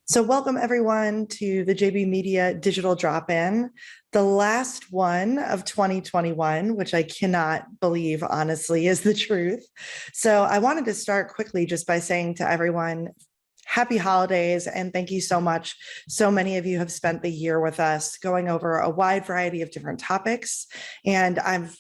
So welcome everyone to the JB Media Digital Drop-In, the last one of 2021, which I cannot believe honestly is the truth. So I wanted to start quickly just by saying to everyone, happy holidays and thank you so much. So many of you have spent the year with us going over a wide variety of different topics. And I've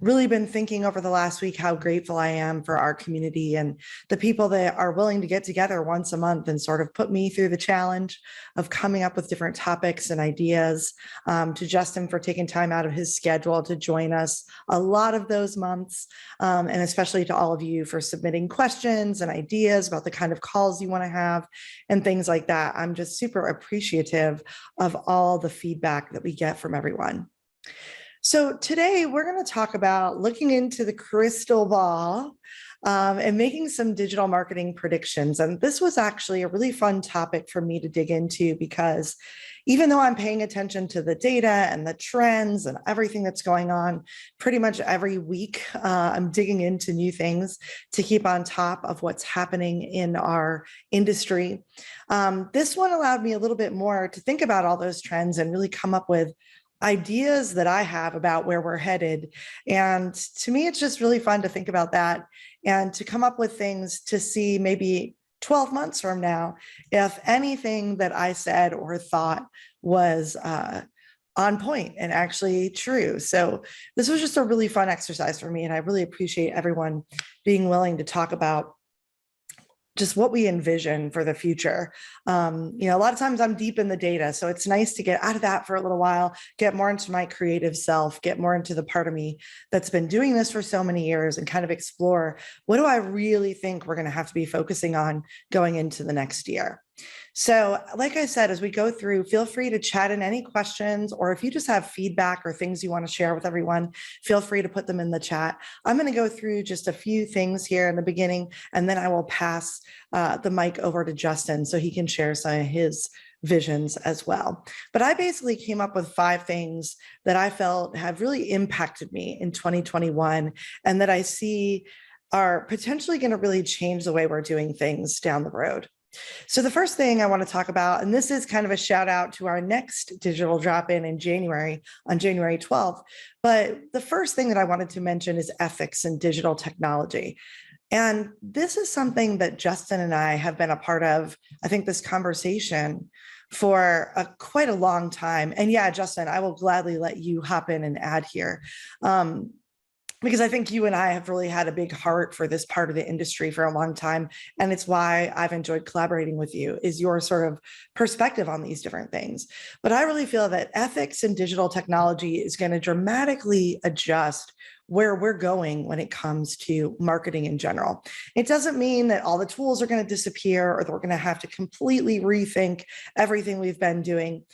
really been thinking over the last week how grateful I am for our community and the people that are willing to get together once a month and sort of put me through the challenge of coming up with different topics and ideas. To Justin for taking time out of his schedule to join us a lot of those months, and especially to all of you for submitting questions and ideas about the kind of calls you want to have and things like that. I'm just super appreciative of all the feedback that we get from everyone. So today we're going to talk about looking into the crystal ball and making some digital marketing predictions. And this was actually a really fun topic for me to dig into because even though I'm paying attention to the data and the trends and everything that's going on pretty much every week, I'm digging into new things to keep on top of what's happening in our industry. This one allowed me a little bit more to think about all those trends and really come up with ideas that I have about where we're headed. And to me, it's just really fun to think about that and to come up with things to see maybe 12 months from now, if anything that I said or thought was on point and actually true. So this was just a really fun exercise for me. And I really appreciate everyone being willing to talk about just what we envision for the future. A lot of times I'm deep in the data, so it's nice to get out of that for a little while, get more into my creative self, get more into the part of me that's been doing this for so many years and kind of explore, what do I really think we're going to have to be focusing on going into the next year? So like I said, as we go through, feel free to chat in any questions, or if you just have feedback or things you want to share with everyone, feel free to put them in the chat. I'm going to go through just a few things here in the beginning, and then I will pass the mic over to Justin so he can share some of his visions as well. But I basically came up with 5 things that I felt have really impacted me in 2021 and that I see are potentially going to really change the way we're doing things down the road. So the first thing I want to talk about, and this is kind of a shout out to our next digital drop-in in January, on January 12th, but the first thing that I wanted to mention is ethics and digital technology. And this is something that Justin and I have been a part of, I think, this conversation for quite a long time. And yeah, Justin, I will gladly let you hop in and add here. Because I think you and I have really had a big heart for this part of the industry for a long time. And it's why I've enjoyed collaborating with you, is your sort of perspective on these different things. But I really feel that ethics and digital technology is going to dramatically adjust where we're going when it comes to marketing in general. It doesn't mean that all the tools are going to disappear or that we're going to have to completely rethink everything we've been doing.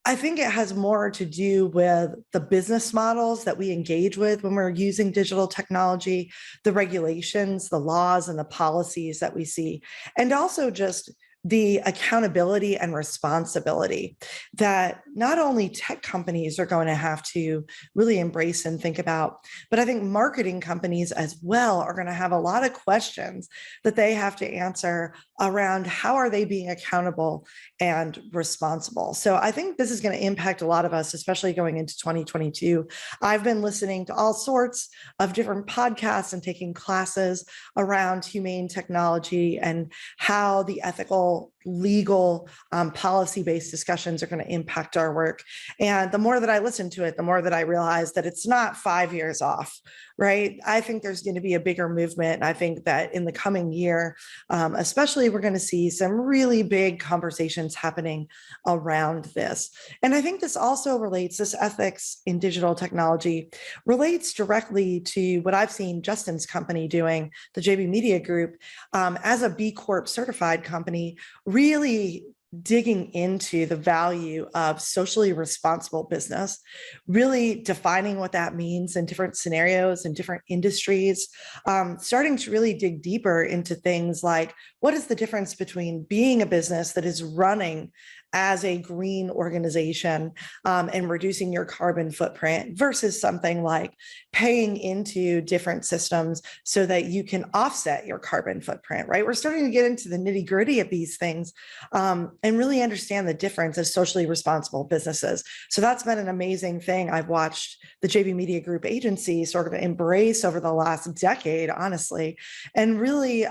I think it has more to do with the business models that we engage with when we're using digital technology, the regulations, the laws, and the policies that we see, and also just the accountability and responsibility that not only tech companies are going to have to really embrace and think about, but I think marketing companies as well are going to have a lot of questions that they have to answer around how are they being accountable and responsible. So I think this is going to impact a lot of us, especially going into 2022. I've been listening to all sorts of different podcasts and taking classes around humane technology and how the ethical, legal, policy-based discussions are going to impact our work. And the more that I listen to it, the more that I realize that it's not 5 years off, right? I think there's going to be a bigger movement. And I think that in the coming year, especially, we're going to see some really big conversations happening around this. And I think this also relates, this ethics in digital technology relates directly to what I've seen Justin's company doing, the JB Media Group, as a B Corp certified company, really digging into the value of socially responsible business, really defining what that means in different scenarios and different industries, starting to really dig deeper into things like, what is the difference between being a business that is running as a green organization and reducing your carbon footprint versus something like paying into different systems so that you can offset your carbon footprint, right? We're starting to get into the nitty gritty of these things and really understand the difference of socially responsible businesses. So that's been an amazing thing I've watched the JB Media Group agency sort of embrace over the last decade, honestly, and really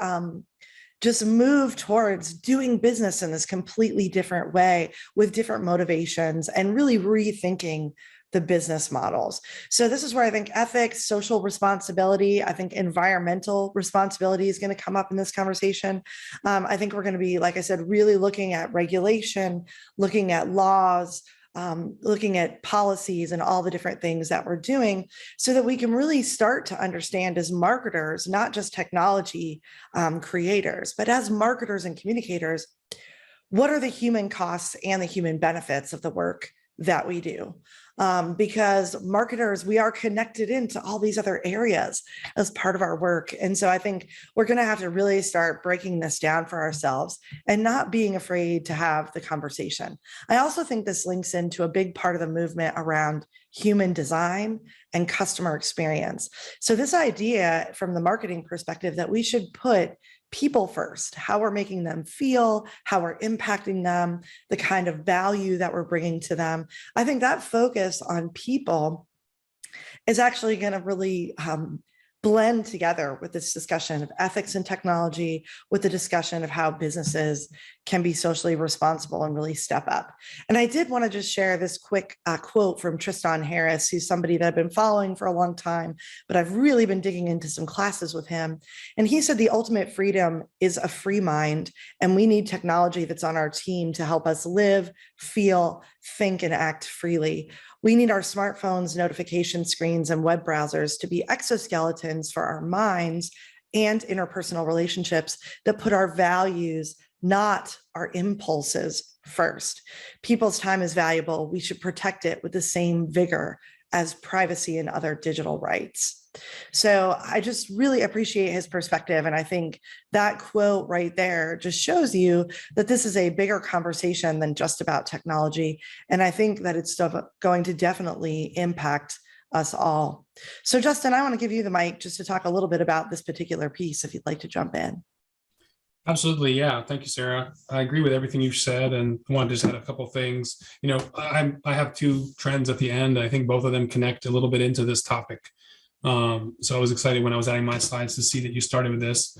just move towards doing business in this completely different way with different motivations and really rethinking the business models. So this is where I think ethics, social responsibility, I think environmental responsibility is going to come up in this conversation. I think we're going to be, like I said, really looking at regulation, looking at laws, looking at policies and all the different things that we're doing so that we can really start to understand as marketers, not just technology creators, but as marketers and communicators, what are the human costs and the human benefits of the work that we do? Because marketers, we are connected into all these other areas as part of our work. And so I think we're going to have to really start breaking this down for ourselves and not being afraid to have the conversation. I also think this links into a big part of the movement around human design and customer experience. So this idea from the marketing perspective that we should put people first, how we're making them feel, how we're impacting them, the kind of value that we're bringing to them. I think that focus on people is actually going to really blend together with this discussion of ethics and technology, with the discussion of how businesses can be socially responsible and really step up. And I did want to just share this quick quote from Tristan Harris, who's somebody that I've been following for a long time, but I've really been digging into some classes with him. And he said, the ultimate freedom is a free mind, and we need technology that's on our team to help us live, feel, think, and act freely. We need our smartphones, notification screens, and web browsers to be exoskeletons for our minds and interpersonal relationships that put our values, not our impulses, first. People's time is valuable. We should protect it with the same vigor as privacy and other digital rights. So I just really appreciate his perspective. And I think that quote right there just shows you that this is a bigger conversation than just about technology. And I think that it's going to definitely impact us all. So Justin, I want to give you the mic just to talk a little bit about this particular piece, if you'd like to jump in. Absolutely. Yeah. Thank you, Sarah. I agree with everything you've said, and I want to just add a couple of things. I have two trends at the end. I think both of them connect a little bit into this topic. So I was excited when I was adding my slides to see that you started with this.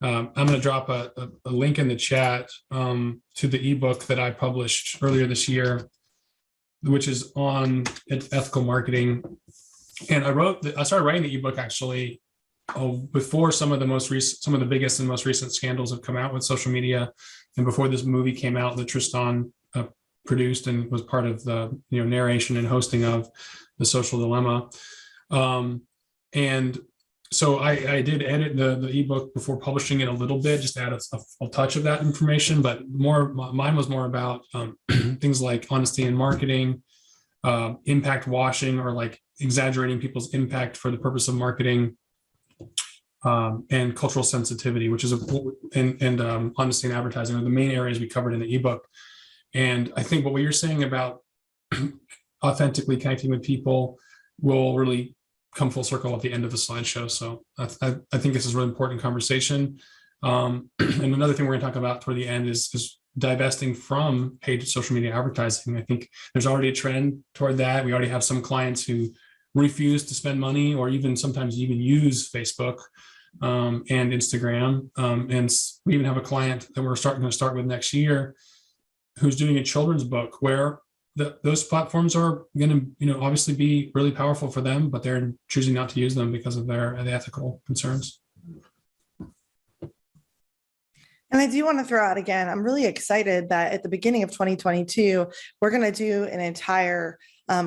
I'm going to drop a link in the chat to the ebook that I published earlier this year, which is on ethical marketing. And I started writing the ebook actually before some of the biggest and most recent scandals have come out with social media, and before this movie came out that Tristan produced and was part of the narration and hosting of The Social Dilemma. And so I did edit the ebook before publishing it a little bit, just add a touch of that information, but mine was more about things like honesty in marketing, impact washing, or like exaggerating people's impact for the purpose of marketing, and cultural sensitivity, which is honesty in advertising, are the main areas we covered in the ebook. And I think what you're saying about authentically connecting with people will really come full circle at the end of the slideshow. So I think this is a really important conversation. And another thing we're going to talk about toward the end is divesting from paid social media advertising. I think there's already a trend toward that. We already have some clients who refuse to spend money, or sometimes even use Facebook and Instagram. And we even have a client that we're going to start with next year who's doing a children's book where those platforms are going to, obviously be really powerful for them, but they're choosing not to use them because of the ethical concerns. And I do want to throw out again, I'm really excited that at the beginning of 2022, we're going to do an entire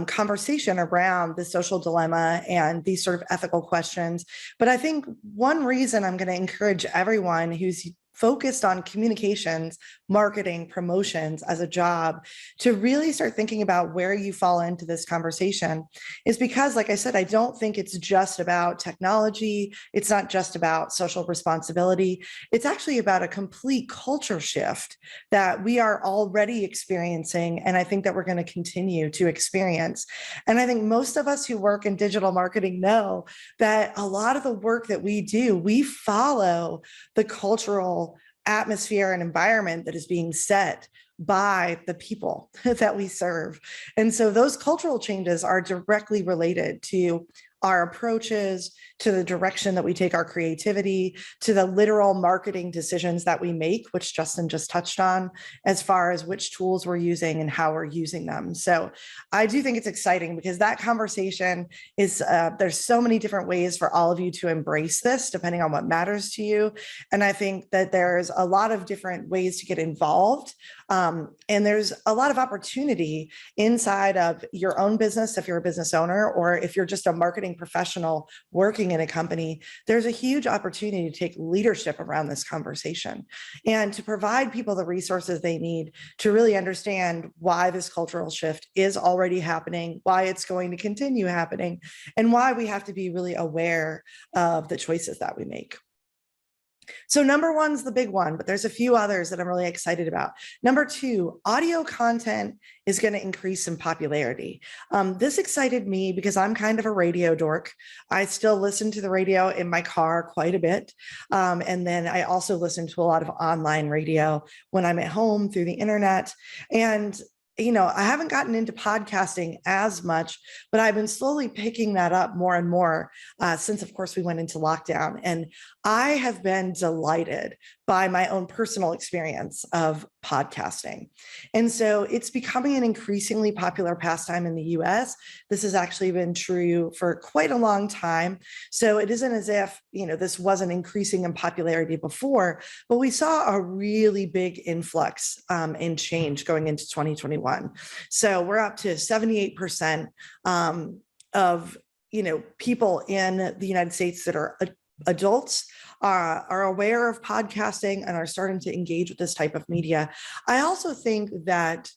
conversation around the social dilemma and these sort of ethical questions. But I think one reason I'm going to encourage everyone who's focused on communications, marketing, promotions as a job, to really start thinking about where you fall into this conversation is because, like I said, I don't think it's just about technology. It's not just about social responsibility. It's actually about a complete culture shift that we are already experiencing. And I think that we're going to continue to experience. And I think most of us who work in digital marketing know that a lot of the work that we do, we follow the cultural atmosphere and environment that is being set by the people that we serve. And so those cultural changes are directly related to our approaches, to the direction that we take our creativity, to the literal marketing decisions that we make, which Justin just touched on, as far as which tools we're using and how we're using them. So I do think it's exciting because that conversation is, there's so many different ways for all of you to embrace this, depending on what matters to you. And I think that there's a lot of different ways to get involved. And there's a lot of opportunity inside of your own business, if you're a business owner, or if you're just a marketing professional working in a company, there's a huge opportunity to take leadership around this conversation and to provide people the resources they need to really understand why this cultural shift is already happening, why it's going to continue happening, and why we have to be really aware of the choices that we make. So number one's the big one, but there's a few others that I'm really excited about. Number two, audio content is going to increase in popularity. This excited me because I'm kind of a radio dork. I still listen to the radio in my car quite a bit. And then I also listen to a lot of online radio when I'm at home through the internet. And I haven't gotten into podcasting as much, but I've been slowly picking that up more and more since, of course, we went into lockdown. And I have been delighted by my own personal experience of podcasting. And so it's becoming an increasingly popular pastime in the US. This has actually been true for quite a long time. So it isn't as if, this wasn't increasing in popularity before, but we saw a really big influx in change going into 2021. So we're up to 78% of, people in the United States that are adults are aware of podcasting and are starting to engage with this type of media. I also think that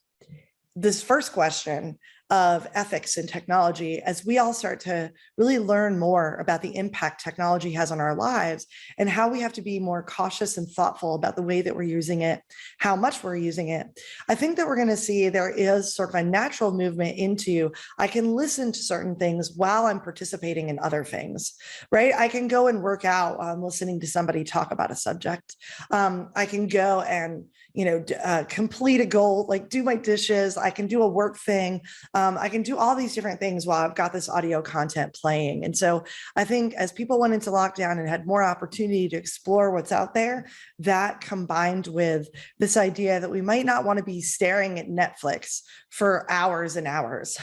this first question of ethics and technology, as we all start to really learn more about the impact technology has on our lives and how we have to be more cautious and thoughtful about the way that we're using it, how much we're using it, I think that we're going to see there is sort of a natural movement into, I can listen to certain things while I'm participating in other things, right? I can go and work out while I'm listening to somebody talk about a subject. I can go and complete a goal, like do my dishes. I can do a work thing. I can do all these different things while I've got this audio content playing. And so I think as people went into lockdown and had more opportunity to explore what's out there, that combined with this idea that we might not want to be staring at Netflix for hours and hours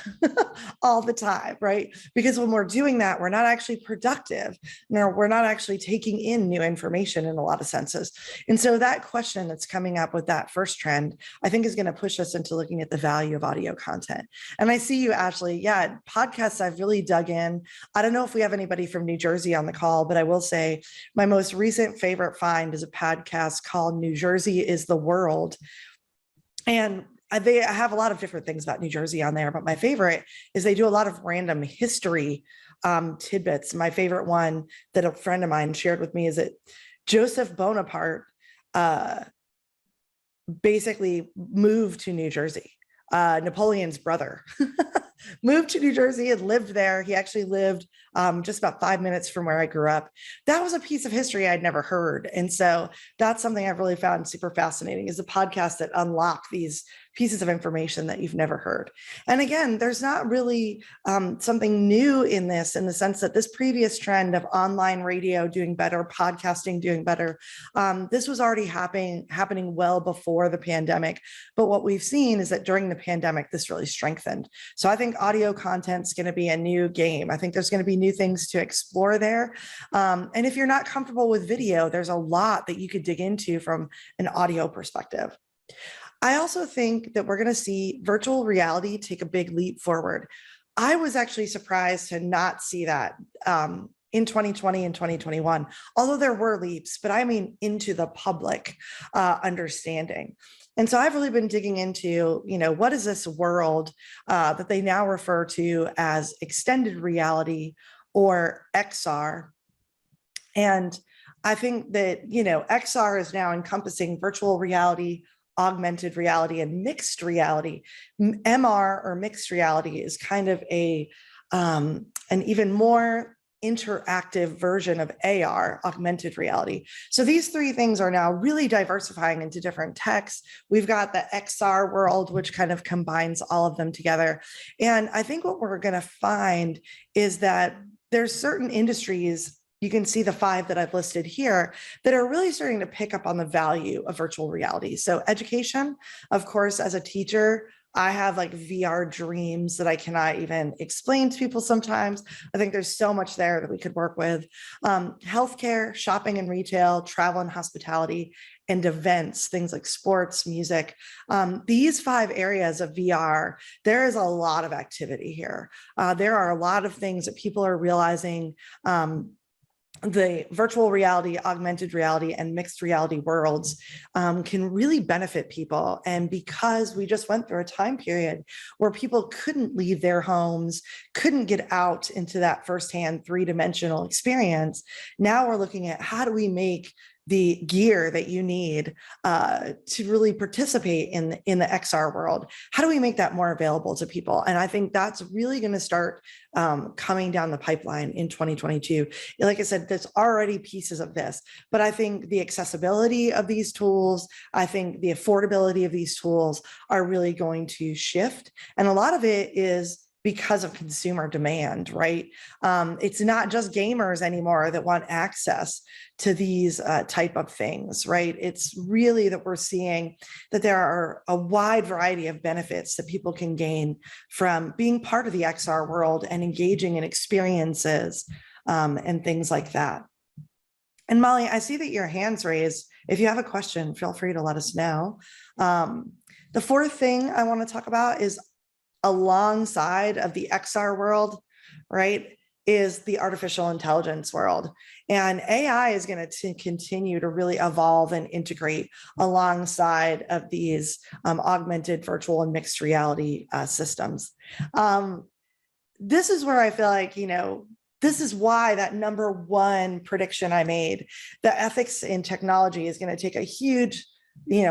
all the time, right? Because when we're doing that, we're not actually productive. We're not actually taking in new information in a lot of senses. And so that question that's coming up with that first trend, I think is going to push us into looking at the value of audio content. And I see you, Ashley. Yeah, podcasts, I've really dug in. I don't know if we have anybody from New Jersey on the call, but I will say my most recent favorite find is a podcast called New Jersey is the World. And they have a lot of different things about New Jersey on there, but my favorite is they do a lot of random history tidbits. My favorite one that a friend of mine shared with me is that Joseph Bonaparte basically moved to New Jersey. Napoleon's brother moved to New Jersey and lived there. He actually lived just about 5 minutes from where I grew up. That was a piece of history I'd never heard. And so that's something I've really found super fascinating, is a podcast that unlock these pieces of information that you've never heard. And again, there's not really something new in this, in the sense that this previous trend of online radio doing better, podcasting doing better, this was already happening well before the pandemic. But what we've seen is that during the pandemic, this really strengthened. So I think audio content's going to be a new game. I think there's going to be new things to explore there. And if you're not comfortable with video, there's a lot that you could dig into from an audio perspective. I also think that we're going to see virtual reality take a big leap forward. I was actually surprised to not see that in 2020 and 2021, although there were leaps, but I mean into the public understanding. And so I've really been digging into, what is this world that they now refer to as extended reality or XR? And I think that, XR is now encompassing virtual reality, augmented reality, and mixed reality. MR, or mixed reality, is kind of an even more interactive version of AR, augmented reality. So these three things are now really diversifying into different techs. We've got the XR world, which kind of combines all of them together. And I think what we're going to find is that there's certain industries, you can see the 5 that I've listed here, that are really starting to pick up on the value of virtual reality. So education, of course, as a teacher, I have like VR dreams that I cannot even explain to people sometimes. I think there's so much there that we could work with. Healthcare, shopping and retail, travel and hospitality, and events, things like sports, music. These 5 areas of VR, there is a lot of activity here. There are a lot of things that people are realizing. The virtual reality, augmented reality, and mixed reality worlds can really benefit people. And because we just went through a time period where people couldn't leave their homes, couldn't get out into that firsthand 3-dimensional experience, now we're looking at how do we make the gear that you need to really participate in the XR world. How do we make that more available to people? And I think that's really going to start coming down the pipeline in 2022. Like I said, there's already pieces of this, but I think the accessibility of these tools, I think the affordability of these tools are really going to shift. And a lot of it is because of consumer demand, right? It's not just gamers anymore that want access to these type of things, right? It's really that we're seeing that there are a wide variety of benefits that people can gain from being part of the XR world and engaging in experiences and things like that. And Molly, I see that your hand's raised. If you have a question, feel free to let us know. The 4th thing I want to talk about is alongside of the XR world, right, is the artificial intelligence world. And AI is going to continue to really evolve and integrate alongside of these augmented, virtual, and mixed reality systems. This is where I feel like, this is why that number 1 prediction I made, the ethics in technology is going to take a huge,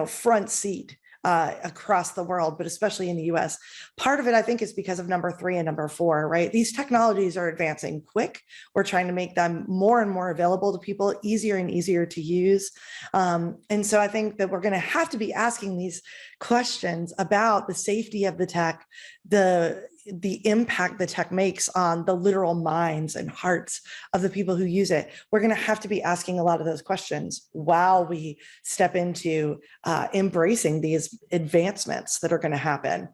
front seat across the world, but especially in the US. Part of it, I think, is because of number 3 and number 4, right? These technologies are advancing quick. We're trying to make them more and more available to people, easier and easier to use. And so I think that we're going to have to be asking these questions about the safety of the tech, the impact the tech makes on the literal minds and hearts of the people who use it. We're going to have to be asking a lot of those questions while we step into embracing these advancements that are going to happen.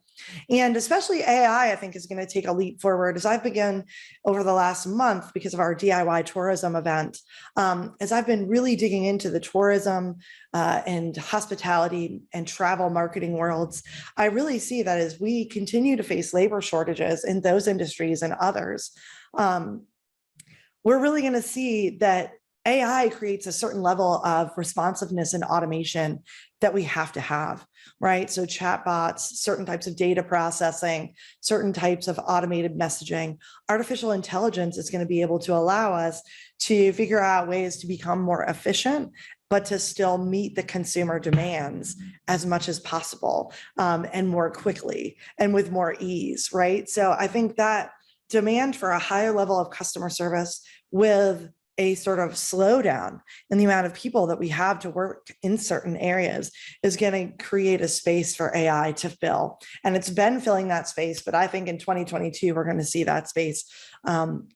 And especially AI, I think, is going to take a leap forward. As I've begun over the last month, because of our DIY tourism event, as I've been really digging into the tourism and hospitality and travel marketing worlds, I really see that as we continue to face labor shortages in those industries and others, we're really going to see that AI creates a certain level of responsiveness and automation that we have to have, right? So chatbots, certain types of data processing, certain types of automated messaging. Artificial intelligence is going to be able to allow us to figure out ways to become more efficient, but to still meet the consumer demands as much as possible, and more quickly and with more ease, right? So I think that demand for a higher level of customer service with a sort of slowdown in the amount of people that we have to work in certain areas is going to create a space for AI to fill. And it's been filling that space, but I think in 2022, we're going to see that space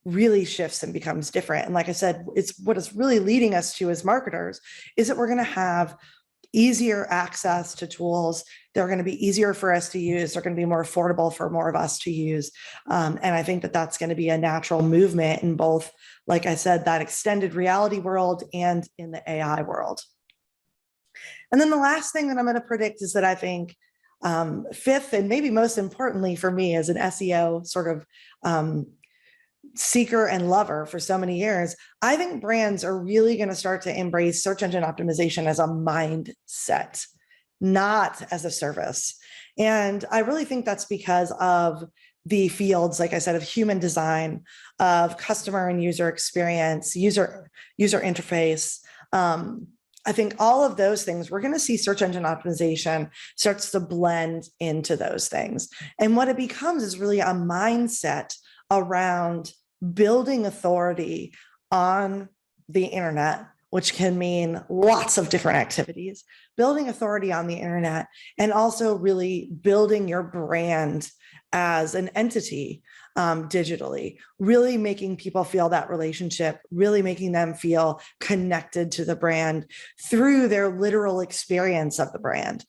really shifts and becomes different. And like I said, it's what it's really leading us to as marketers is that we're going to have easier access to tools. They're going to be easier for us to use. They're going to be more affordable for more of us to use. And I think that that's going to be a natural movement in both, like I said, that extended reality world and in the AI world. And then the last thing that I'm going to predict is that I think 5th, and maybe most importantly for me as an SEO sort of seeker and lover for so many years, I think brands are really going to start to embrace search engine optimization as a mindset, not as a service. And I really think that's because of the fields, like I said, of human design, of customer and user experience, user interface. I think all of those things, we're going to see search engine optimization starts to blend into those things. And what it becomes is really a mindset around building authority on the internet, which can mean lots of different activities, building authority on the internet, and also really building your brand as an entity digitally, really making people feel that relationship, really making them feel connected to the brand through their literal experience of the brand.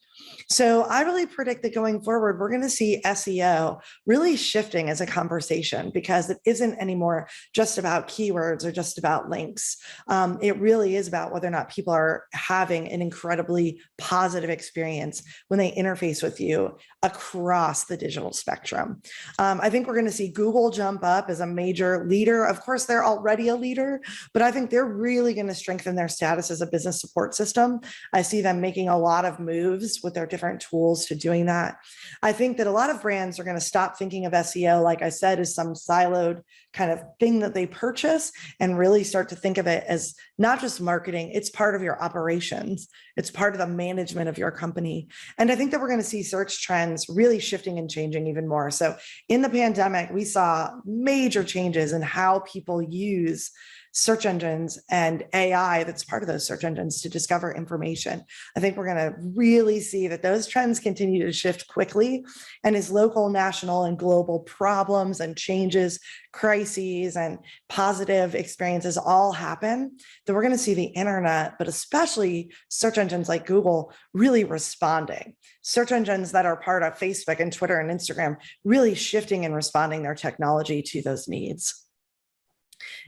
So I really predict that going forward, we're going to see SEO really shifting as a conversation, because it isn't anymore just about keywords or just about links. It really is about whether or not people are having an incredibly positive experience when they interface with you across the digital spectrum. I think we're going to see Google jump up as a major leader. Of course, they're already a leader, but I think they're really going to strengthen their status as a business support system. I see them making a lot of moves with their different tools to doing that. I think that a lot of brands are going to stop thinking of SEO, like I said, as some siloed kind of thing that they purchase, and really start to think of it as not just marketing, it's part of your operations. It's part of the management of your company. And I think that we're going to see search trends really shifting and changing even more. So in the pandemic, we saw major changes in how people use search engines and AI that's part of those search engines to discover information. I think we're going to really see that those trends continue to shift quickly. And as local, national, and global problems and changes, crises, and positive experiences all happen, that we're going to see the internet, but especially search engines like Google, really responding. Search engines that are part of Facebook and Twitter and Instagram really shifting and responding their technology to those needs.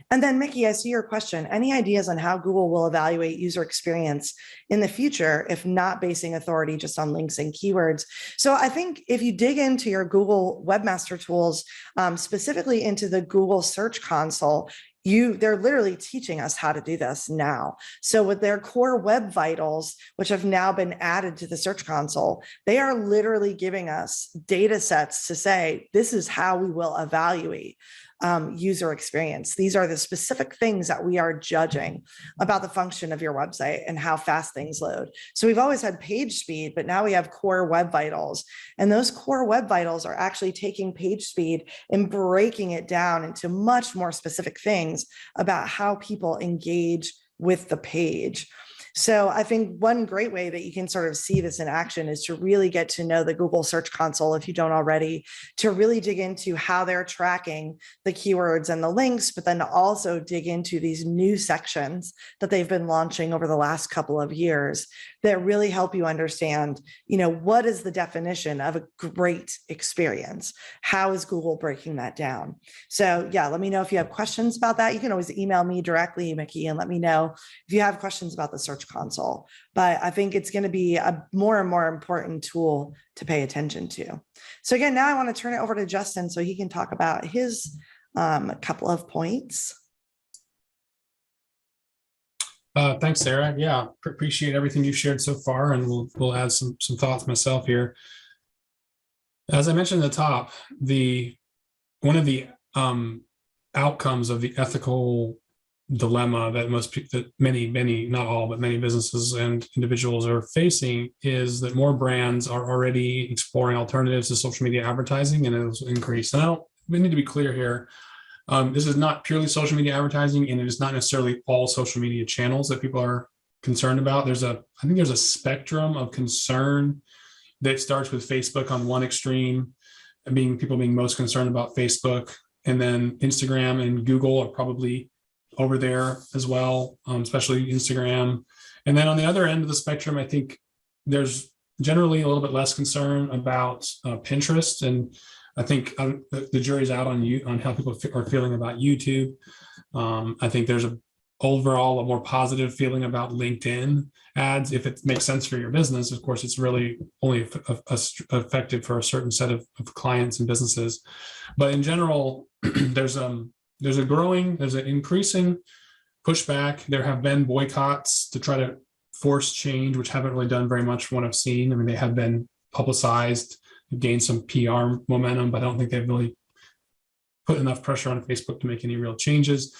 And then, Mickey, I see your question. Any ideas on how Google will evaluate user experience in the future, if not basing authority just on links and keywords? So I think if you dig into your Google Webmaster Tools, specifically into the Google Search Console, they're literally teaching us how to do this now. So with their core web vitals, which have now been added to the Search Console, they are literally giving us data sets to say, this is how we will evaluate user experience. These are the specific things that we are judging about the function of your website and how fast things load. So we've always had page speed, but now we have core web vitals. And those core web vitals are actually taking page speed and breaking it down into much more specific things about how people engage with the page. So I think one great way that you can sort of see this in action is to really get to know the Google Search Console, if you don't already, to really dig into how they're tracking the keywords and the links, but then also dig into these new sections that they've been launching over the last couple of years that really help you understand, what is the definition of a great experience? How is Google breaking that down? So yeah, let me know if you have questions about that. You can always email me directly, Mickey, and let me know if you have questions about the Search Console. But I think it's going to be a more and more important tool to pay attention to. So again, now I want to turn it over to Justin so he can talk about his couple of points. Thanks, Sarah. Yeah, appreciate everything you've shared so far, and we'll add some thoughts myself here. As I mentioned at the top, one of the outcomes of the ethical dilemma that many, not all, but many businesses and individuals are facing is that more brands are already exploring alternatives to social media advertising, and it'll increase. And we need to be clear here. This is not purely social media advertising, and it is not necessarily all social media channels that people are concerned about. I think there's a spectrum of concern that starts with Facebook on one extreme, people being most concerned about Facebook, and then Instagram and Google are probably over there as well, especially Instagram. And then on the other end of the spectrum, I think there's generally a little bit less concern about Pinterest, and I think the jury's out on how people are feeling about YouTube. I think there's overall a more positive feeling about LinkedIn ads. If it makes sense for your business, of course, it's really only effective for a certain set of clients and businesses. But in general, there's there's an increasing pushback. There have been boycotts to try to force change, which haven't really done very much from what I've seen. I mean, they have been publicized, gained some PR momentum, but I don't think they've really put enough pressure on Facebook to make any real changes.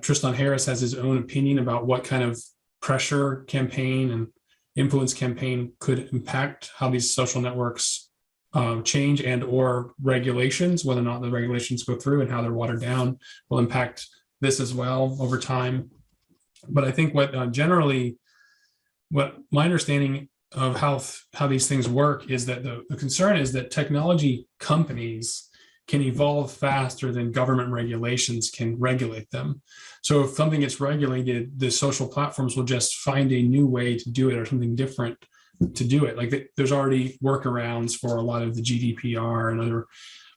Tristan Harris has his own opinion about what kind of pressure campaign and influence campaign could impact how these social networks change and or regulations, whether or not the regulations go through and how they're watered down will impact this as well over time. But I think what my understanding of how these things work is that the concern is that technology companies can evolve faster than government regulations can regulate them. So if something gets regulated, the social platforms will just find a new way to do it or something different to do it. Like there's already workarounds for a lot of the GDPR and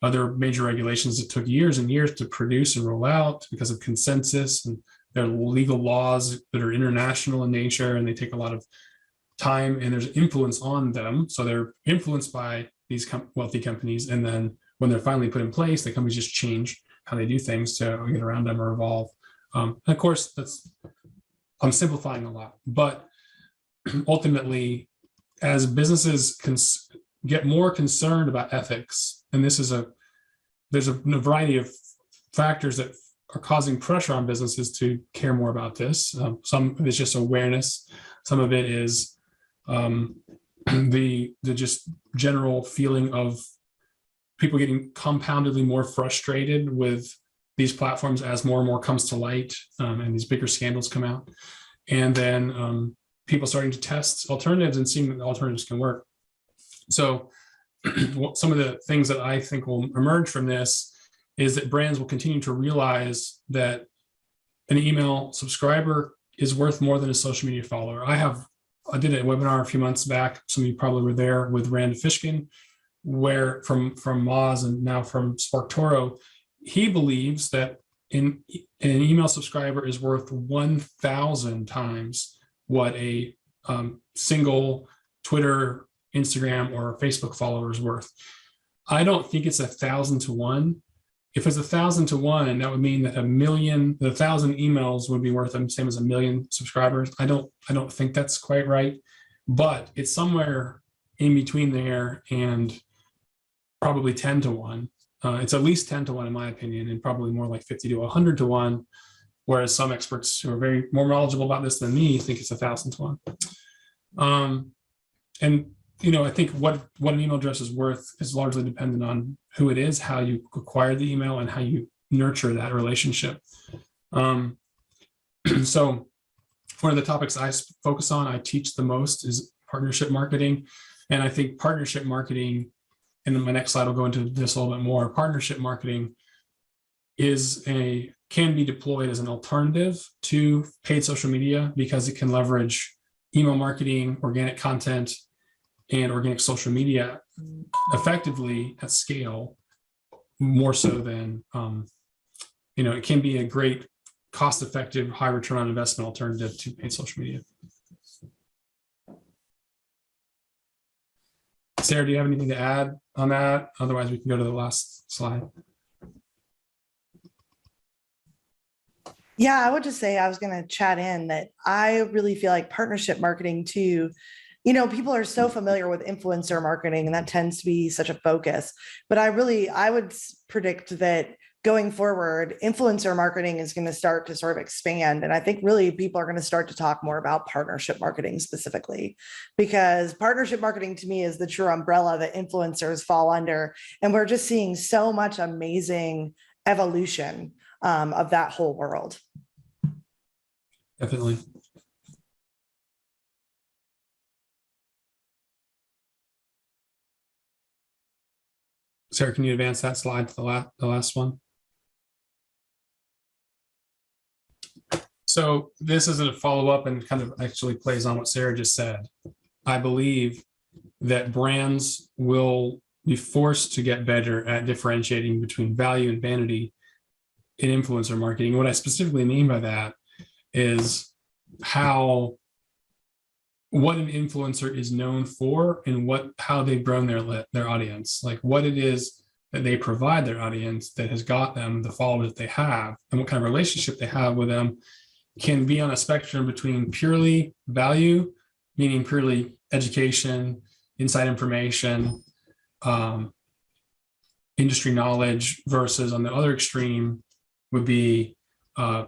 other major regulations that took years and years to produce and roll out because of consensus, and there are legal laws that are international in nature, and they take a lot of time, and there's influence on them. So they're influenced by these wealthy companies, and then when they're finally put in place, the companies just change how they do things to get around them or evolve. Of course, I'm simplifying a lot, but ultimately, as businesses get more concerned about ethics, and there's a variety of factors that are causing pressure on businesses to care more about this. Some of it's just awareness. Some of it is the just general feeling of people getting compoundedly more frustrated with these platforms as more and more comes to light, and these bigger scandals come out. And then people starting to test alternatives and seeing that the alternatives can work. So some of the things that I think will emerge from this is that brands will continue to realize that an email subscriber is worth more than a social media follower. I did a webinar a few months back. Some of you probably were there with Rand Fishkin, where from Moz and now from SparkToro, he believes that an email subscriber is worth 1,000 times what a single Twitter, Instagram, or Facebook follower is worth. I don't think it's 1,000 to 1. If it's 1,000 to 1, that would mean that 1,000 emails would be worth the same as 1 million subscribers. I don't think that's quite right, but it's somewhere in between there and probably 10 to 1. It's at least 10 to 1 in my opinion, and probably more like 50 to 100 to 1. Whereas some experts who are very more knowledgeable about this than me think it's 1,000 to 1. And I think what an email address is worth is largely dependent on who it is, how you acquire the email, and how you nurture that relationship. So one of the topics I focus on, I teach the most, is partnership marketing. And I think partnership marketing, and then my next slide will go into this a little bit more, partnership marketing can be deployed as an alternative to paid social media because it can leverage email marketing, organic content, and organic social media effectively at scale, more so than, it can be a great cost-effective, high return on investment alternative to paid social media. Sarah, do you have anything to add on that? Otherwise, we can go to the last slide. Yeah, I would just say I was going to chat in that I really feel like partnership marketing too. People are so familiar with influencer marketing, and that tends to be such a focus. But I would predict that going forward, influencer marketing is going to start to sort of expand. And I think really people are going to start to talk more about partnership marketing specifically, because partnership marketing to me is the true umbrella that influencers fall under. And we're just seeing so much amazing evolution of that whole world. Definitely. Sarah, can you advance that slide to the last one? So this is a follow-up and kind of actually plays on what Sarah just said. I believe that brands will be forced to get better at differentiating between value and vanity in influencer marketing. What I specifically mean by that is what an influencer is known for and how they've grown their audience, like what it is that they provide their audience that has got them the followers that they have and what kind of relationship they have with them can be on a spectrum between purely value, meaning purely education, inside information, industry knowledge, versus on the other extreme would be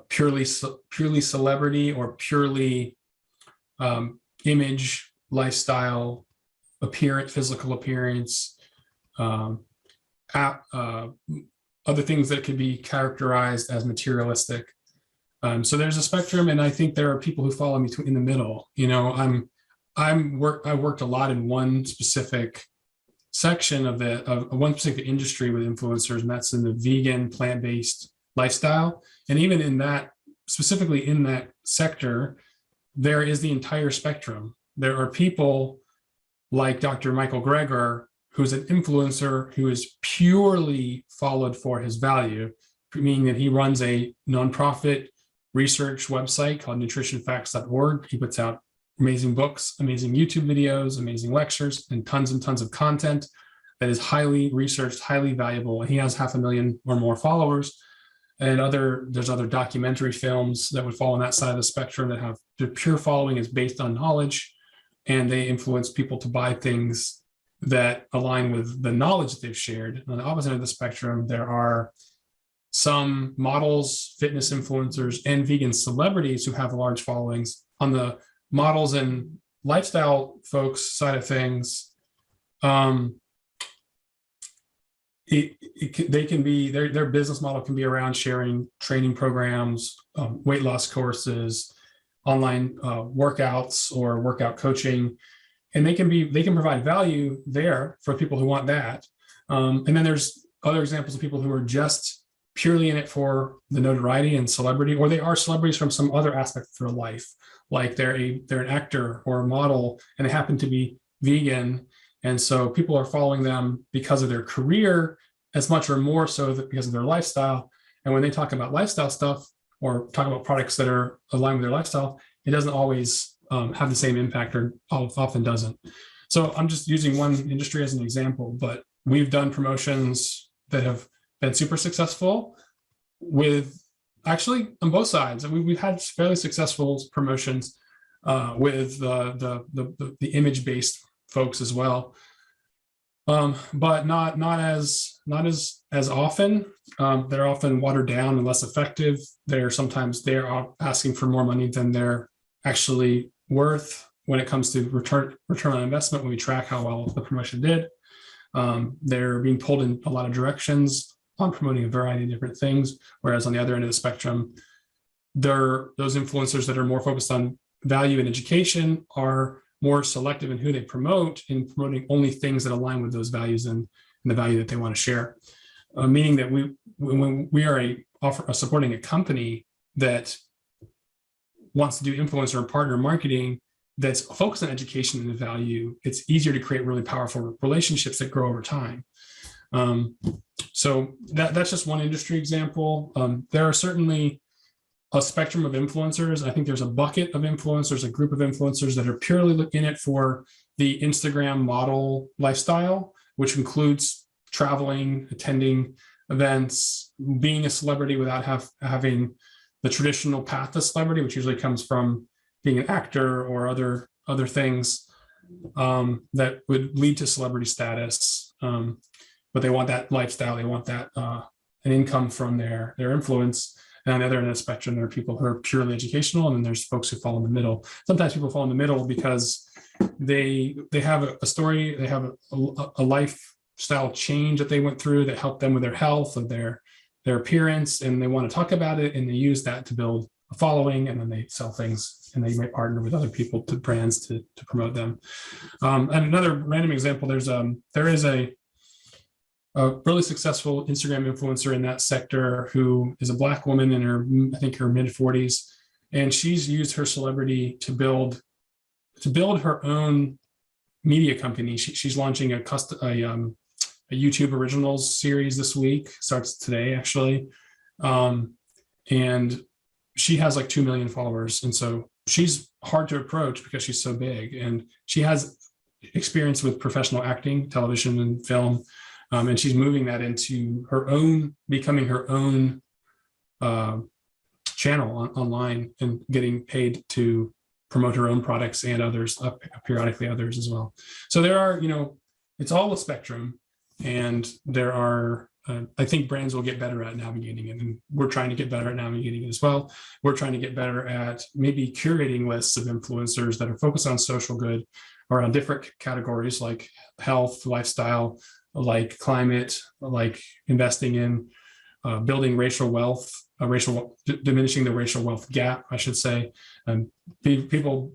purely celebrity or purely image, lifestyle, physical appearance, other things that could be characterized as materialistic. So there's a spectrum, and I think there are people who follow me in the middle. You know, I worked a lot in one specific section of one specific industry with influencers, and that's in the vegan, plant-based lifestyle. And even in that, specifically in that sector, there is the entire spectrum. There are people like Dr. Michael Greger, who's an influencer who is purely followed for his value, meaning that he runs a nonprofit research website called nutritionfacts.org. He puts out amazing books, amazing YouTube videos, amazing lectures, and tons of content that is highly researched, highly valuable. And he has 500,000 or more followers. And there's other documentary films that would fall on that side of the spectrum that have the pure following is based on knowledge, and they influence people to buy things that align with the knowledge that they've shared. On the opposite end of the spectrum, there are some models, fitness influencers, and vegan celebrities who have large followings. On the models and lifestyle folks side of things, they can be their business model can be around sharing training programs, weight loss courses, online workouts or workout coaching, and they can provide value there for people who want that. And then there's other examples of people who are just purely in it for the notoriety and celebrity, or they are celebrities from some other aspect of their life, like they're an actor or a model, and they happen to be vegan. And so people are following them because of their career as much or more so because of their lifestyle. And when they talk about lifestyle stuff or talk about products that are aligned with their lifestyle, it doesn't always have the same impact, or often doesn't. So I'm just using one industry as an example, but we've done promotions that have been super successful with actually on both sides. We've had fairly successful promotions with the image-based folks as well, but not as often. They're often watered down and less effective. They're asking for more money than they're actually worth when it comes to return on investment. When we track how well the promotion did, they're being pulled in a lot of directions on promoting a variety of different things. Whereas on the other end of the spectrum, those influencers that are more focused on value and education are more selective in who they promote, in promoting only things that align with those values and the value that they want to share. Meaning that when we are supporting a company that wants to do influencer and partner marketing that's focused on education and the value, it's easier to create really powerful relationships that grow over time. So that's just one industry example. There are certainly a spectrum of influencers. I think there's a bucket of influencers, a group of influencers that are purely in it for the Instagram model lifestyle, which includes traveling, attending events, being a celebrity without having the traditional path to celebrity, which usually comes from being an actor or other things that would lead to celebrity status. But they want that lifestyle, they want that an income from their influence. And on the other end of the spectrum, there are people who are purely educational, and then there's folks who fall in the middle. Sometimes people fall in the middle because they have a story, they have a lifestyle change that they went through that helped them with their health, of their appearance, and they want to talk about it, and they use that to build a following, and then they sell things, and they might partner with other people, to brands to promote them. And another random example, there is a really successful Instagram influencer in that sector who is a Black woman in her mid-40s, and she's used her celebrity to build her own media company. She's launching a YouTube originals series this week, starts today actually, and she has like 2 million followers, and so she's hard to approach because she's so big, and she has experience with professional acting, television and film. And she's moving that into her own, becoming her own channel online and getting paid to promote her own products and others, periodically others as well. So there are, it's all a spectrum, and there are, I think brands will get better at navigating it, and we're trying to get better at navigating it as well. We're trying to get better at maybe curating lists of influencers that are focused on social good around different categories like health, lifestyle, like climate, like investing in building racial wealth, diminishing the racial wealth gap, I should say. And people,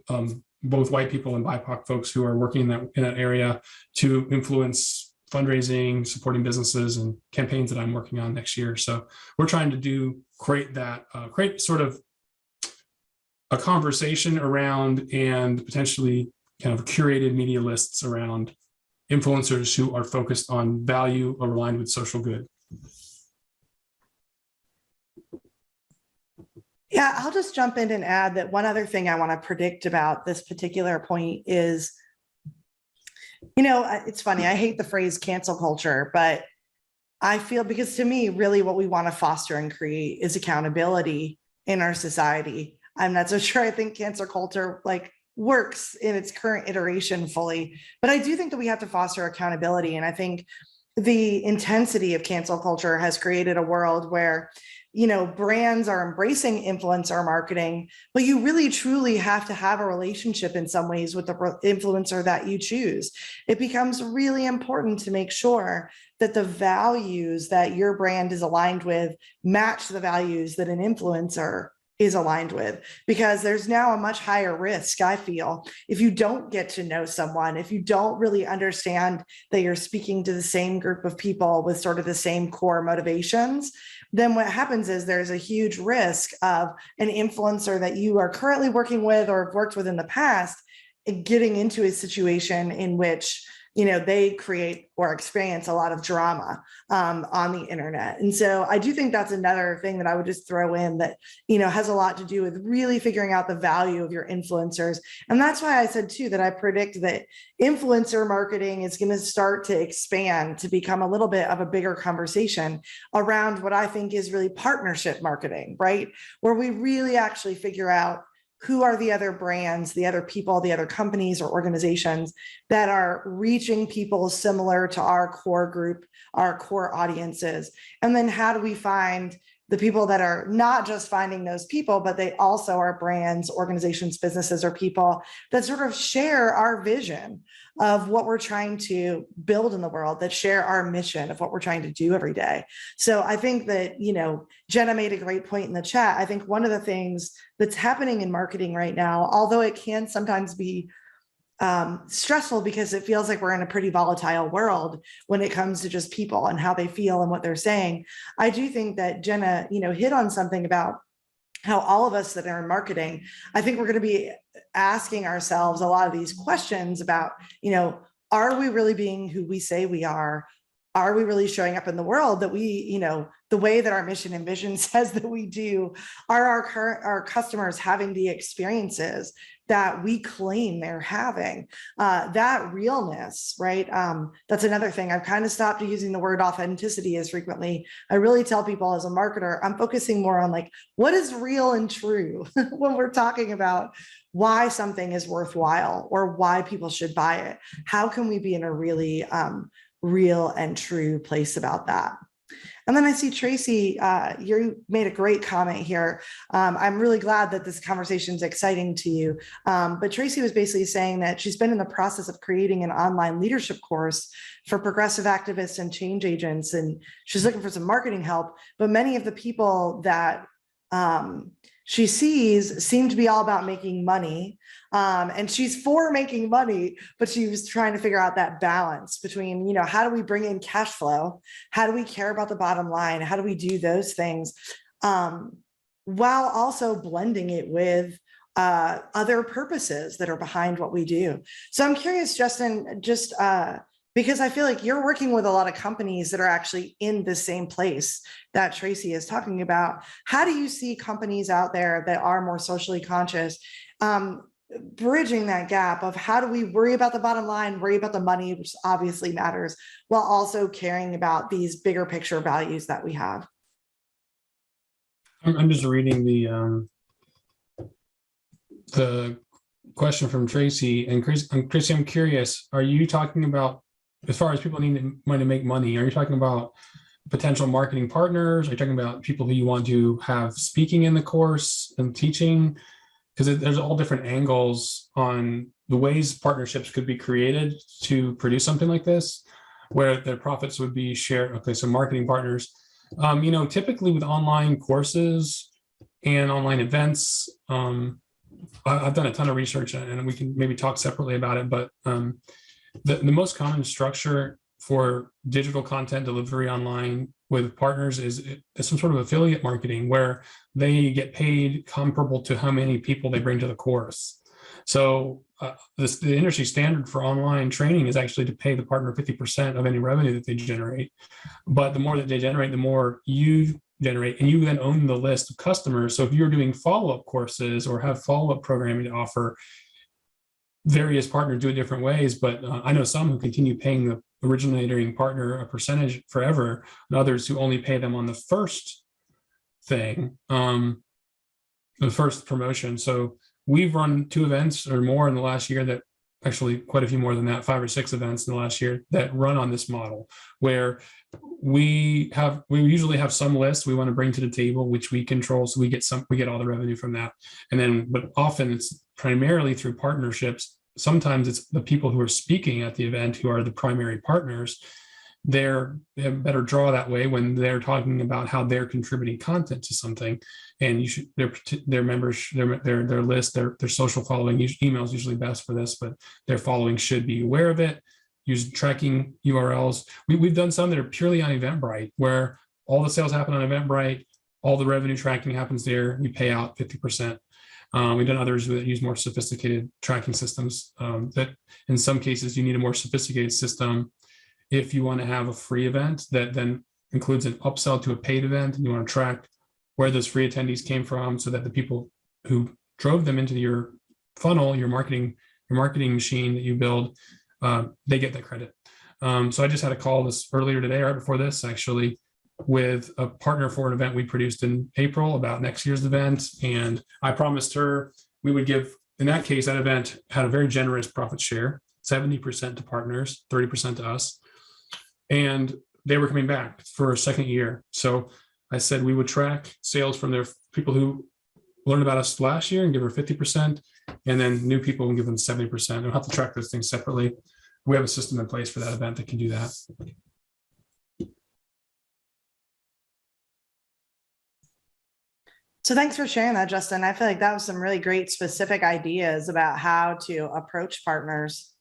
both white people and BIPOC folks who are working in that area to influence fundraising, supporting businesses and campaigns that I'm working on next year. So we're trying to create sort of a conversation around, and potentially kind of curated media lists around influencers who are focused on value or aligned with social good. Yeah, I'll just jump in and add that one other thing I want to predict about this particular point is, it's funny, I hate the phrase cancel culture, but I feel, because to me, really what we want to foster and create is accountability in our society. I'm not so sure I think cancel culture works in its current iteration fully, but I do think that we have to foster accountability. And I think the intensity of cancel culture has created a world where brands are embracing influencer marketing, but you really truly have to have a relationship in some ways with the influencer that you choose. It becomes really important to make sure that the values that your brand is aligned with match the values that an influencer is aligned with, because there's now a much higher risk, I feel, if you don't get to know someone, if you don't really understand that you're speaking to the same group of people with sort of the same core motivations, then what happens is there's a huge risk of an influencer that you are currently working with or have worked with in the past getting into a situation in which they create or experience a lot of drama on the internet. And so I do think that's another thing that I would just throw in that, has a lot to do with really figuring out the value of your influencers. And that's why I said too, that I predict that influencer marketing is going to start to expand to become a little bit of a bigger conversation around what I think is really partnership marketing, right? Where we really actually figure out who are the other brands, the other people, the other companies or organizations that are reaching people similar to our core group, our core audiences? And then how do we find the people that are not just finding those people, but they also are brands, organizations, businesses, or people that sort of share our vision of what we're trying to build in the world, that share our mission of what we're trying to do every day. So I think that, Jenna made a great point in the chat. I think one of the things that's happening in marketing right now, although it can sometimes be stressful because it feels like we're in a pretty volatile world when it comes to just people and how they feel and what they're saying. I do think that Jenna, hit on something about how all of us that are in marketing, I think we're going to be asking ourselves a lot of these questions about, are we really being who we say we are? Are we really showing up in the world that we, the way that our mission and vision says that we do? Are our customers having the experiences that we claim they're having? That realness, right? That's another thing. I've kind of stopped using the word authenticity as frequently. I really tell people as a marketer, I'm focusing more on what is real and true when we're talking about why something is worthwhile or why people should buy it. How can we be in a really real and true place about that? And then I see Tracy, you made a great comment here. I'm really glad that this conversation is exciting to you. But Tracy was basically saying that she's been in the process of creating an online leadership course for progressive activists and change agents, and she's looking for some marketing help. But many of the people that she sees seem to be all about making money. And she's for making money, but she was trying to figure out that balance between, how do we bring in cash flow? How do we care about the bottom line? How do we do those things while also blending it with other purposes that are behind what we do? So I'm curious, Justin, just because I feel like you're working with a lot of companies that are actually in the same place that Tracy is talking about. How do you see companies out there that are more socially conscious bridging that gap of how do we worry about the bottom line, worry about the money, which obviously matters, while also caring about these bigger picture values that we have. I'm just reading the question from Tracy, and Tracy, I'm curious, are you talking about, as far as people needing money to make money, are you talking about potential marketing partners? Are you talking about people who you want to have speaking in the course and teaching? Because there's all different angles on the ways partnerships could be created to produce something like this, where the profits would be shared. Okay, so marketing partners. Typically with online courses and online events, I've done a ton of research, and we can maybe talk separately about it, but the most common structure for digital content delivery online with partners is some sort of affiliate marketing where they get paid comparable to how many people they bring to the course. So the industry standard for online training is actually to pay the partner 50% of any revenue that they generate. But the more that they generate, the more you generate, and you then own the list of customers. So if you're doing follow-up courses or have follow-up programming to offer, various partners do it different ways, but I know some who continue paying the originating partner a percentage forever, and others who only pay them on the first thing, the first promotion. So we've run 2 events or more in the last year, that actually quite a few more than that, 5 or 6 events in the last year that run on this model, where we usually have some list we want to bring to the table, which we control. So we get all the revenue from that. And then, but often it's primarily through partnerships. Sometimes it's the people who are speaking at the event who are the primary partners. They have a better draw that way when they're talking about how they're contributing content to something, and their members, their list, their social following, email is usually best for this, but their following should be aware of it. Use tracking URLs. We've done some that are purely on Eventbrite, where all the sales happen on Eventbrite, all the revenue tracking happens there. We pay out 50%. We've done others that use more sophisticated tracking systems. That in some cases you need a more sophisticated system if you want to have a free event that then includes an upsell to a paid event, and you want to track where those free attendees came from, so that the people who drove them into your funnel, your marketing machine that you build, they get that credit. So I just had a call this earlier today, right before this, actually, with a partner for an event we produced in April about next year's event. And I promised her we would give, in that case, that event had a very generous profit share, 70% to partners, 30% to us. And they were coming back for a second year. So I said we would track sales from their people who learned about us last year and give her 50%, and then new people and give them 70%. We'll have to track those things separately. We have a system in place for that event that can do that. So thanks for sharing that, Justin. I feel like that was some really great specific ideas about how to approach partners.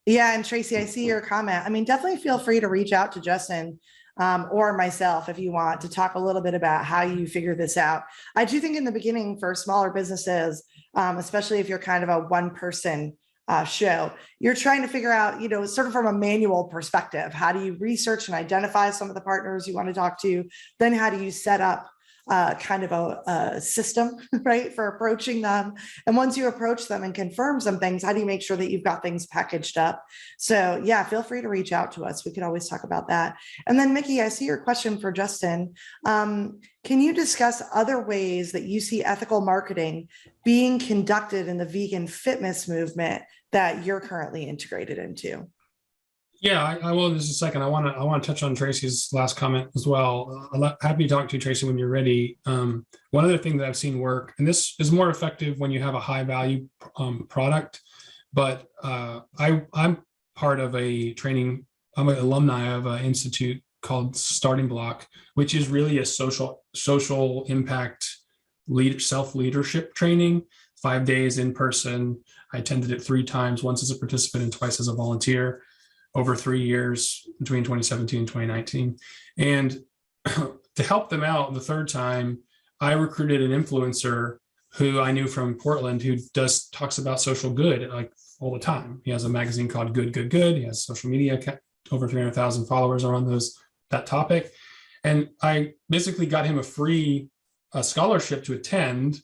Yeah, and Tracy, I see your comment. I mean, definitely feel free to reach out to Justin or myself if you want to talk a little bit about how you figure this out. I do think in the beginning for smaller businesses, especially if you're kind of a one-person show, you're trying to figure out, sort of from a manual perspective, how do you research and identify some of the partners you want to talk to? Then how do you set up kind of a system, right, for approaching them? And once you approach them and confirm some things, how do you make sure that you've got things packaged up? So yeah, feel free to reach out to us. We could always talk about that. And then Mickey, I see your question for Justin. Can you discuss other ways that you see ethical marketing being conducted in the vegan fitness movement that you're currently integrated into? Yeah, I will in just a second. I want to touch on Tracy's last comment as well. I'm happy to talk to you, Tracy, when you're ready. One other thing that I've seen work, and this is more effective when you have a high value product, but I'm part of a training. I'm an alumni of an institute called Starting Block, which is really a social impact self-leadership training, 5 days in person. I attended it 3 times, once as a participant and twice as a volunteer, over 3 years between 2017 and 2019. And to help them out the 3rd time, I recruited an influencer who I knew from Portland, who talks about social good like all the time. He has a magazine called Good, Good, Good. He has social media, over 300,000 followers are on that topic. And I basically got him a free scholarship to attend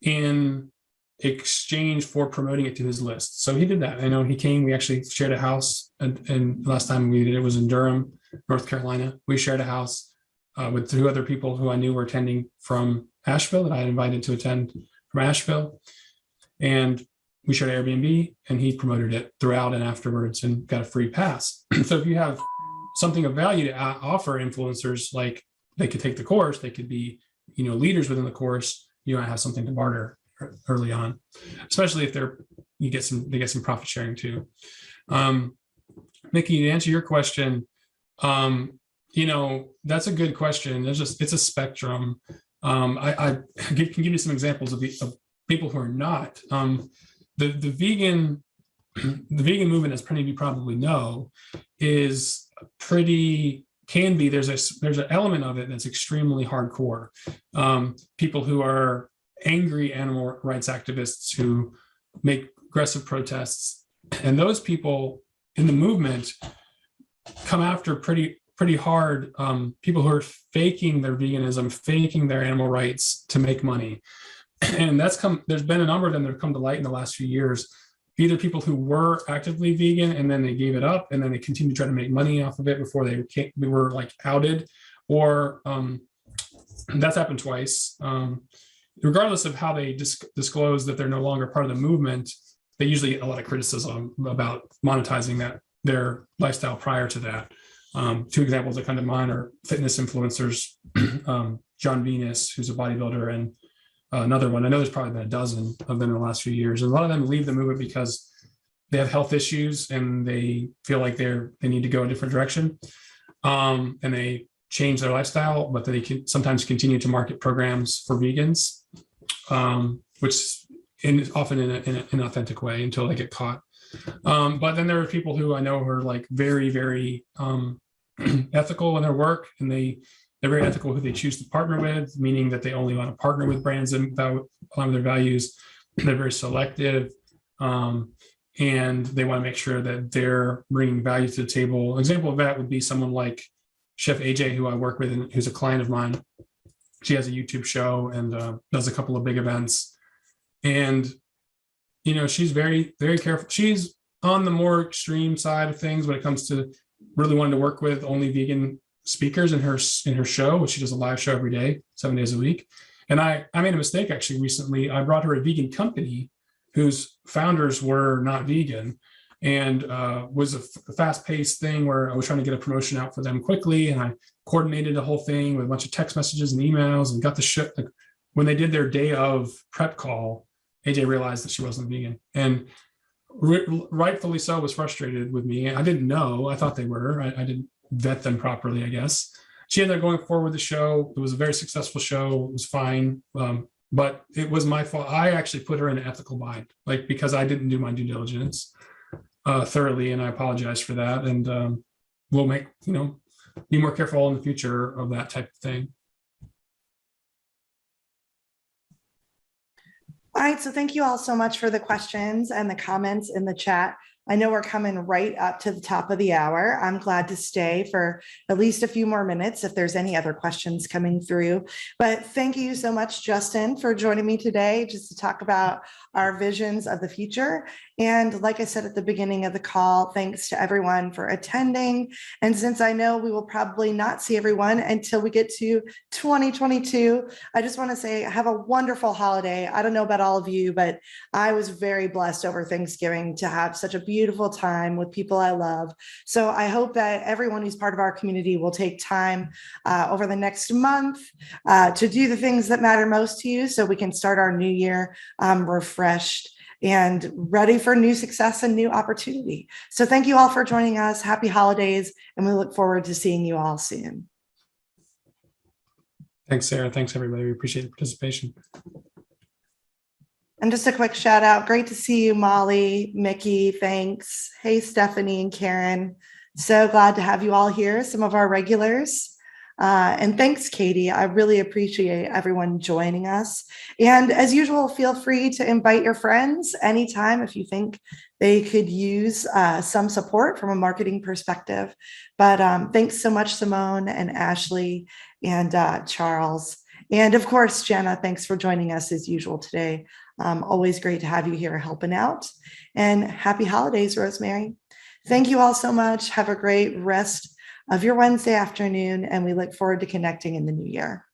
in exchange for promoting it to his list. So he did that. I know he came, we actually shared a house, and last time we did it was in Durham, North Carolina. We shared a house with 2 other people who I knew were attending from Asheville, that I had invited to attend from Asheville. And we shared Airbnb, and he promoted it throughout and afterwards and got a free pass. So if you have something of value to offer influencers, like they could take the course, they could be, leaders within the course, you might have something to barter early on, especially if they get some profit sharing too. Mickey, to answer your question, that's a good question. It's a spectrum. I can give you some examples of people who are not. The vegan movement, as many of you probably know, is can be, there's an element of it that's extremely hardcore. People who are angry animal rights activists who make aggressive protests, and those people in the movement come after pretty hard people who are faking their veganism, faking their animal rights to make money. And there's been a number of them that have come to light in the last few years. Either people who were actively vegan and then they gave it up and then they continued to try to make money off of it before they were like outed, or that's happened twice. Regardless of how they disclose that they're no longer part of the movement, they usually get a lot of criticism about monetizing their lifestyle prior to that. 2 examples that come to mind are fitness influencers, John Venus, who's a bodybuilder, and another one. I know there's probably been a dozen of them in the last few years. And a lot of them leave the movement because they have health issues and they feel like they need to go a different direction. And they change their lifestyle, but they can sometimes continue to market programs for vegans, which often in an authentic way until they get caught. But then there are people who I know who are like very, very ethical in their work, and they're very ethical who they choose to partner with, meaning that they only want to partner with brands that align with their values. They're very selective, and they want to make sure that they're bringing value to the table. An example of that would be someone like Chef AJ, who I work with and who's a client of mine. She has a YouTube show and does a couple of big events. And, she's very, very careful. She's on the more extreme side of things when it comes to really wanting to work with only vegan speakers in her show, which she does a live show every day, 7 days a week. And I made a mistake actually recently. I brought her a vegan company whose founders were not vegan, and was a fast-paced thing where I was trying to get a promotion out for them quickly, and I coordinated the whole thing with a bunch of text messages and emails, and got the ship. Like, when they did their day of prep call, AJ realized that she wasn't vegan, and rightfully so was frustrated with me. I didn't know. I thought they were. I didn't vet them properly, I guess. She ended up going forward with the show. It was a very successful show. It was fine. But it was my fault. I actually put her in an ethical bind, because I didn't do my due diligence thoroughly, and I apologize for that. And we'll be more careful in the future of that type of thing. All right, so thank you all so much for the questions and the comments in the chat. I know we're coming right up to the top of the hour. I'm glad to stay for at least a few more minutes if there's any other questions coming through. But thank you so much, Justin, for joining me today just to talk about our visions of the future. And like I said at the beginning of the call, thanks to everyone for attending. And since I know we will probably not see everyone until we get to 2022, I just want to say have a wonderful holiday. I don't know about all of you, but I was very blessed over Thanksgiving to have such a beautiful time with people I love. So I hope that everyone who's part of our community will take time over the next month to do the things that matter most to you, so we can start our new year refreshed and ready for new success and new opportunity. So thank you all for joining us. Happy holidays, and we look forward to seeing you all soon. Thanks, Sarah. Thanks, everybody. We appreciate the participation. And just a quick shout out. Great to see you, Molly, Mickey, thanks. Hey, Stephanie and Karen. So glad to have you all here, some of our regulars. And thanks, Katie. I really appreciate everyone joining us. And as usual, feel free to invite your friends anytime if you think they could use some support from a marketing perspective. But thanks so much, Simone and Ashley and Charles. And of course, Jenna, thanks for joining us as usual today Always great to have you here helping out. And happy holidays, Rosemary. Thank you all so much. Have a great rest of your Wednesday afternoon, and we look forward to connecting in the new year.